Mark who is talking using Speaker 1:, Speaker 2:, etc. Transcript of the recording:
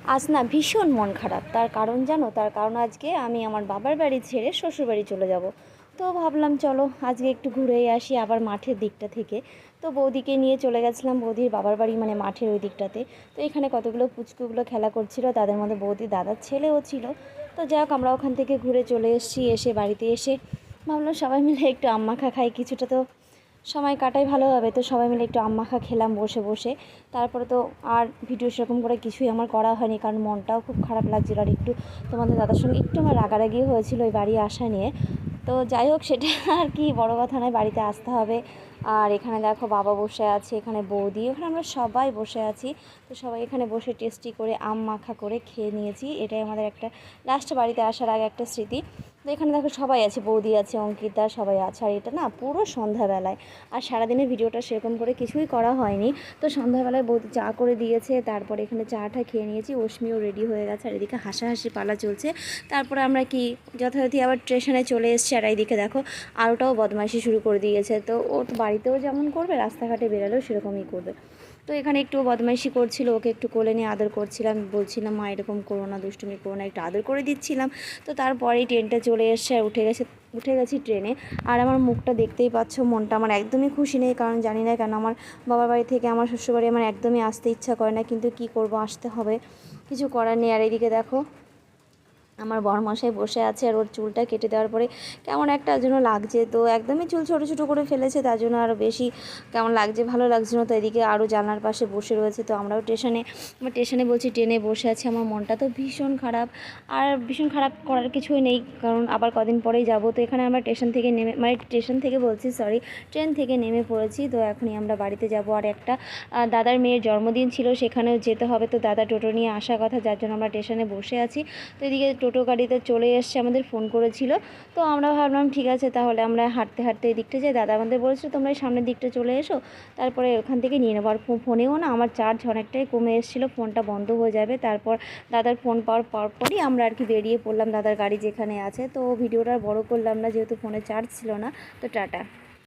Speaker 1: আজ না ভীষণ মন খারাপ। তার কারণ জানো? তার কারণ আজকে আমি আমার বাবার বাড়ি ছেড়ে শ্বশুরবাড়ি চলে যাব। তো ভাবলাম চলো আজকে একটু ঘুরেই আসি আবার মাঠের দিকটা থেকে। তো বৌদিকে নিয়ে চলে গেছিলাম বৌদির বাবার বাড়ি, মানে মাঠের ওই দিকটাতে। তো এখানে কতগুলো পুচকুগুলো খেলা করছিল, তাদের মধ্যে বৌদির দাদার ছেলেও ছিল। তো যাই হোক, আমরা ওখান থেকে ঘুরে চলে এসেছি। এসে বাড়িতে এসে ভাবলাম সবাই মিলে একটু আম মাখা খাই, কিছুটা তো সময় কাটাই ভালোভাবে। তো সবাই মিলে একটু আম মাখা খেলাম বসে বসে। তারপরে তো আর ভিডিও সেরকম করে কিছুই আমার করা হয়নি, কারণ মনটাও খুব খারাপ লাগছিল। আর একটু তোমাদের দাদার সঙ্গে একটু আমার রাগারাগি হয়েছিল ওই বাড়ি আসা নিয়ে। তো যাই হোক, সেটা আর কি বড় কথা নয়, বাড়িতে আসতে হবে। আর এখানে দেখো বাবা বসে আছে, এখানে বৌদি, ওখানে আমরা সবাই বসে আছি। তো সবাই এখানে বসে টেস্টি করে আম মাখা করে খেয়ে নিয়েছি। এটাই আমাদের একটা লাস্ট বাড়িতে আসার আগে একটা স্মৃতি। তো এখানে দেখো সবাই আছে, বৌদি আছে, অঙ্কিতা, সবাই আছে। আর এটা না পুরো সন্ধ্যাবেলায়, আর সারাদিনের ভিডিওটা সেরকম করে কিছুই করা হয়নি। তো সন্ধ্যাবেলায় বৌদি চা করে দিয়েছে, তারপরে এখানে চাটা খেয়ে নিয়েছি। অশ্মিও রেডি হয়ে গেছে, আর এদিকে হাসাহাসি পালা চলছে। তারপরে আমরা কি যথারীতি আবার স্টেশনে চলে এসেছি। আর এইদিকে দেখো আরোটাও বদমাইশি শুরু করে দিয়েছে। তো ও তো বাড়িতেও যেমন করবে, রাস্তাঘাটে বেরালেও সেরকমই করবে। তো এখানে একটু বদমাইশি করছিল, ওকে একটু কোলে নিয়ে আদর করছিলাম, বলছিলাম মা এরকম করো না, দুষ্টুমি করো না, একটু আদর করে দিচ্ছিলাম। তো তারপরেই ট্রেনটা চলে এসছে আর উঠে গেছি ট্রেনে। আর আমার মুখটা দেখতেই পাচ্ছ, মনটা আমার একদমই খুশি নেই। কারণ জানি না কেন আমার বাবার বাড়ি থেকে আমার শ্বশুরবাড়ি আমার একদমই আসতে ইচ্ছা করে না, কিন্তু কি করব, আসতে হবে, কিছু করার নেই। আর এইদিকে দেখো আমার বড়মশাই বসে আছে, আর ওর চুলটা কেটে দেওয়ার পরে কেমন একটা যেন লাগছে। তো একদমই চুল ছোটো ছোটো করে ফেলেছে, তার জন্য আরও বেশি কেমন লাগছে, ভালো লাগছে না। তো এদিকে আরও জানলার পাশে বসে রয়েছে। তো আমরাও স্টেশনে বলছি ট্রেনে বসে আছি। আমার মনটা তো ভীষণ খারাপ, আর ভীষণ খারাপ করার কিছুই নেই, কারণ আবার কদিন পরেই যাব। তো এখানে আমরা স্টেশন থেকে বলছি, সরি, ট্রেন থেকে নেমে পড়েছি। তো এখনই আমরা বাড়িতে যাব। আর একটা দাদার মেয়ের জন্মদিন ছিল, সেখানেও যেতে হবে। তো দাদা টোটো নিয়ে আসার কথা, যার জন্য আমরা স্টেশনে বসে আছি। তো এদিকে টোটো গাড়িতে চলে এসছে, আমাদের ফোন করেছিল। তো আমরা ভাবলাম ঠিক আছে, তাহলে আমরা হাঁটতে হাঁটতে এই দিকটা যাই। দাদা আমাদের বলেছিল তোমরা এই সামনের দিকটা চলে এসো, তারপরে ওখান থেকে নিয়ে নেবো। আর ফোনেও না আমার চার্জ অনেকটাই কমে এসেছিলো, ফোনটা বন্ধ হয়ে যাবে। তারপর দাদার ফোন পাওয়ার পরই আমরা আর কি বেরিয়ে পড়লাম দাদার গাড়ি যেখানে আছে। তো ভিডিওটা বড় করলাম না, যেহেতু ফোনে চার্জ ছিল না। তো টাটা।